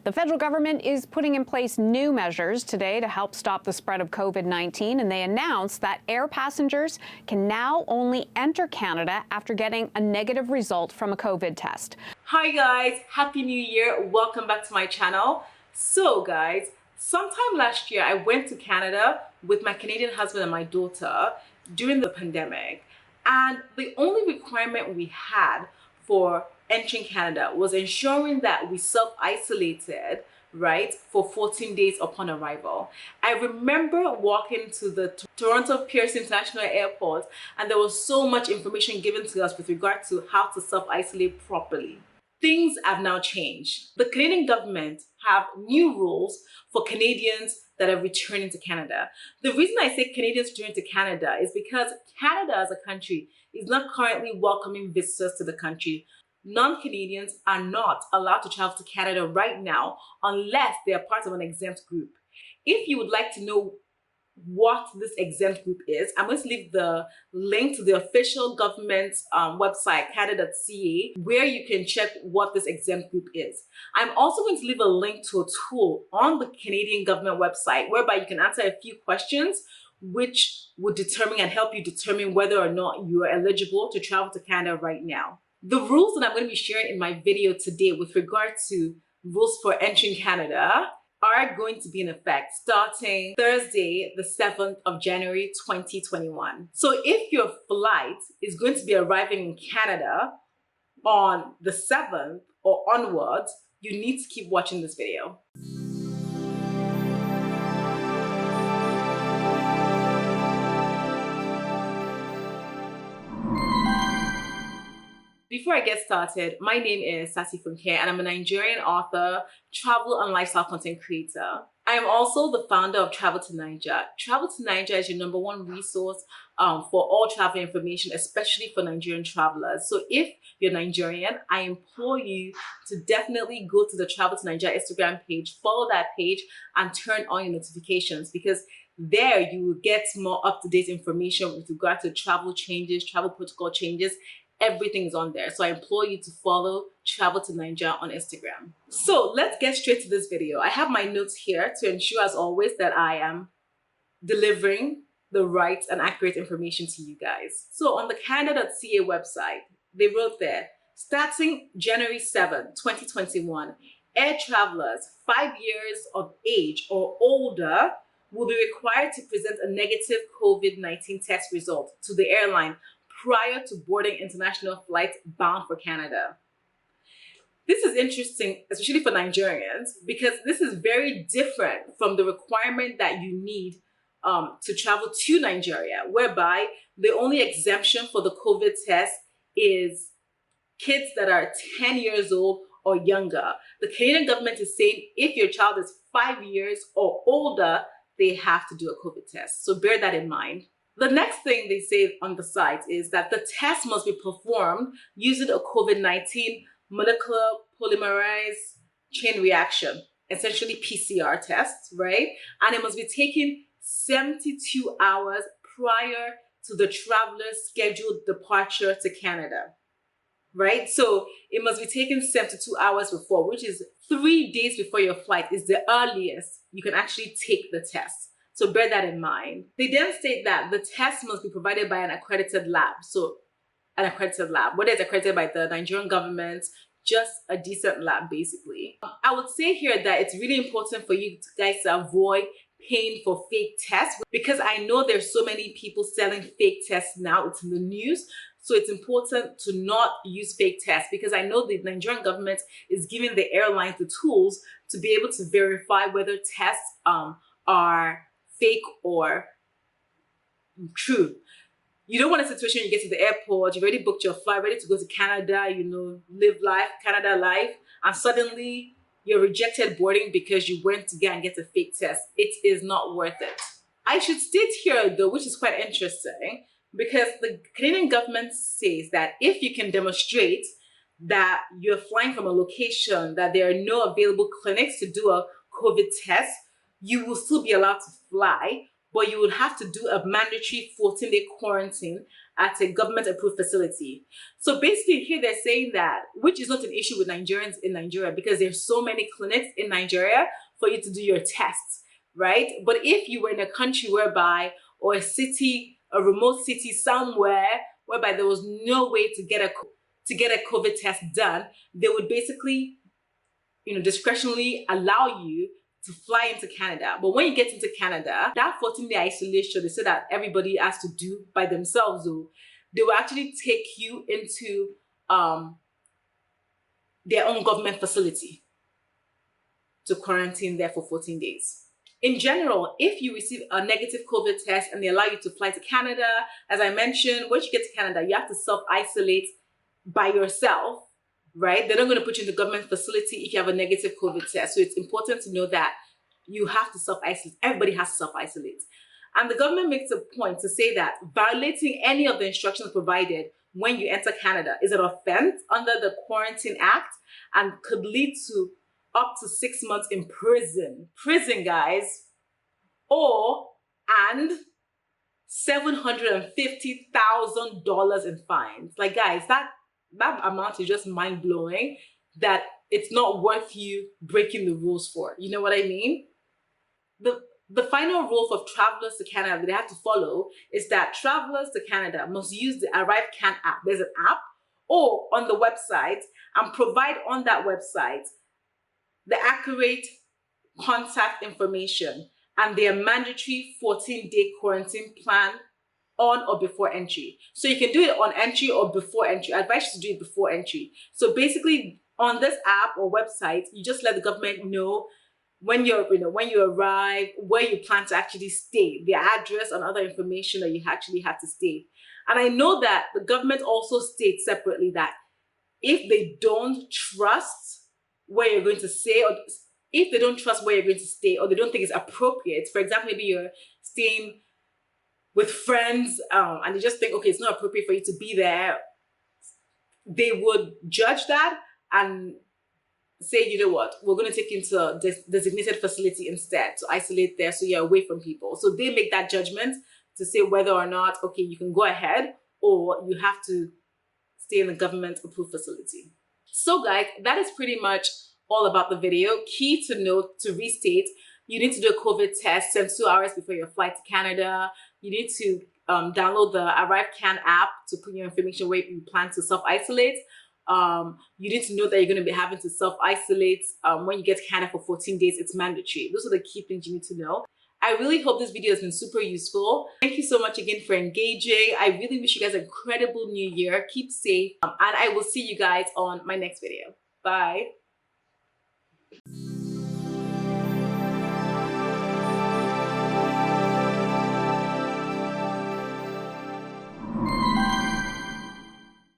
The federal government is putting in place new measures today to help stop the spread of COVID-19, and they announced that air passengers can now only enter Canada after getting a negative result from a COVID test. Hi guys, Happy New Year. Welcome back to my channel. So guys, sometime last year I went to Canada with my Canadian husband and my daughter during the pandemic, and the only requirement we had for entering Canada was ensuring that we self-isolated, right, for 14 days upon arrival. I remember walking to the Toronto Pearson International Airport, and there was so much information given to us with regard to how to self-isolate properly. Things have now changed. The Canadian government have new rules for Canadians that are returning to Canada. The reason I say Canadians returning to Canada is because Canada as a country is not currently welcoming visitors to the country. Non-Canadians are not allowed to travel to Canada right now unless they are part of an exempt group. If you would like to know what this exempt group is, I'm going to leave the link to the official government website, canada.ca, where you can check what this exempt group is. I'm also going to leave a link to a tool on the Canadian government website whereby you can answer a few questions which would determine and help you determine whether or not you are eligible to travel to Canada right now. The rules that I'm going to be sharing in my video today with regard to rules for entering Canada are going to be in effect starting Thursday, the 7th of January, 2021. So if your flight is going to be arriving in Canada on the 7th or onwards, you need to keep watching this video. Before I get started, my name is Sassy Funke and I'm a Nigerian author, travel and lifestyle content creator. I am also the founder of Travel to Niger. Travel to Niger is your #1 resource for all travel information, especially for Nigerian travelers. So if you're Nigerian, I implore you to definitely go to the Travel to Niger Instagram page, follow that page and turn on your notifications, because there you will get more up-to-date information with regard to travel changes, travel protocol changes. Everything is on there. So I implore you to follow Travel to Niger on Instagram. So let's get straight to this video. I have my notes here to ensure, as always, that I am delivering the right and accurate information to you guys. So on the Canada.ca website, they wrote there, starting January 7, 2021, air travelers 5 years of age or older will be required to present a negative COVID-19 test result to the airline prior to boarding international flights bound for Canada. This is interesting, especially for Nigerians, because this is very different from the requirement that you need to travel to Nigeria, whereby the only exemption for the COVID test is kids that are 10 years old or younger. The Canadian government is saying if your child is 5 years or older, they have to do a COVID test. So bear that in mind. The next thing they say on the site is that the test must be performed using a COVID-19 molecular polymerase chain reaction, essentially PCR test, right? And it must be taken 72 hours prior to the traveler's scheduled departure to Canada, right? So it must be taken 72 hours before, which is 3 days before your flight is the earliest you can actually take the test. So bear that in mind. They then state that the test must be provided by an accredited lab. So an accredited lab, whether it's accredited by the Nigerian government, just a decent lab basically. I would say here that it's really important for you guys to avoid paying for fake tests, because I know there's so many people selling fake tests now. It's in the news. So it's important to not use fake tests, because I know the Nigerian government is giving the airlines the tools to be able to verify whether tests are fake or true. You don't want a situation you get to the airport, you've already booked your flight, ready to go to Canada, you know, live life, Canada life, and suddenly you're rejected boarding because you went to get a fake test. It is not worth it. I should state here though, which is quite interesting, because the Canadian government says that if you can demonstrate that you're flying from a location that there are no available clinics to do a COVID test, you will still be allowed to fly, but you would have to do a mandatory 14-day quarantine at a government-approved facility. So basically here they're saying that, which is not an issue with Nigerians in Nigeria because there's so many clinics in Nigeria for you to do your tests, right? But if you were in a country whereby, or a city, a remote city somewhere, whereby there was no way to get a COVID test done, they would basically, discretionally allow you to fly into Canada. But when you get into Canada, that 14-day isolation, they said that everybody has to do by themselves, though, they will actually take you into their own government facility to quarantine there for 14 days. In general, if you receive a negative COVID test and they allow you to fly to Canada, as I mentioned, once you get to Canada, you have to self-isolate by yourself, right? They're not going to put you in the government facility if you have a negative COVID test. So it's important to know that you have to self-isolate. Everybody has to self-isolate. And the government makes a point to say that violating any of the instructions provided when you enter Canada is an offense under the Quarantine Act and could lead to up to 6 months in prison. Prison, guys. And $750,000 in fines. Like, guys, that amount is just mind-blowing that it's not worth you breaking the rules for. You know what I mean? The final rule for travelers to Canada that they have to follow is that travelers to Canada must use the Arrive Can app. There's an app or on the website and provide on that website the accurate contact information and their mandatory 14-day quarantine plan on or before entry. So you can do it on entry or before entry. I advise you to do it before entry. So basically on this app or website, you just let the government know when you arrive, where you plan to actually stay, the address and other information that you actually have to stay. And I know that the government also states separately that if they don't trust where you're going to stay, or if they don't trust where you're going to stay, or they don't think it's appropriate, for example, maybe you're staying with friends and they just think, okay, it's not appropriate for you to be there, they would judge that and say, you know what, we're going to take you into a designated facility instead to isolate there so you're away from people. So they make that judgment to say whether or not, okay, you can go ahead or you have to stay in the government approved facility. So guys, that is pretty much all about the video. Key to note, to restate, you need to do a COVID test 72 hours before your flight to Canada. You need to download the Arrive Can app to put your information where you plan to self-isolate. You need to know that you're going to be having to self-isolate when you get to Canada for 14 days. It's mandatory. Those are the key things you need to know. I really hope this video has been super useful. Thank you so much again for engaging. I really wish you guys an incredible new year. Keep safe. And I will see you guys on my next video. Bye.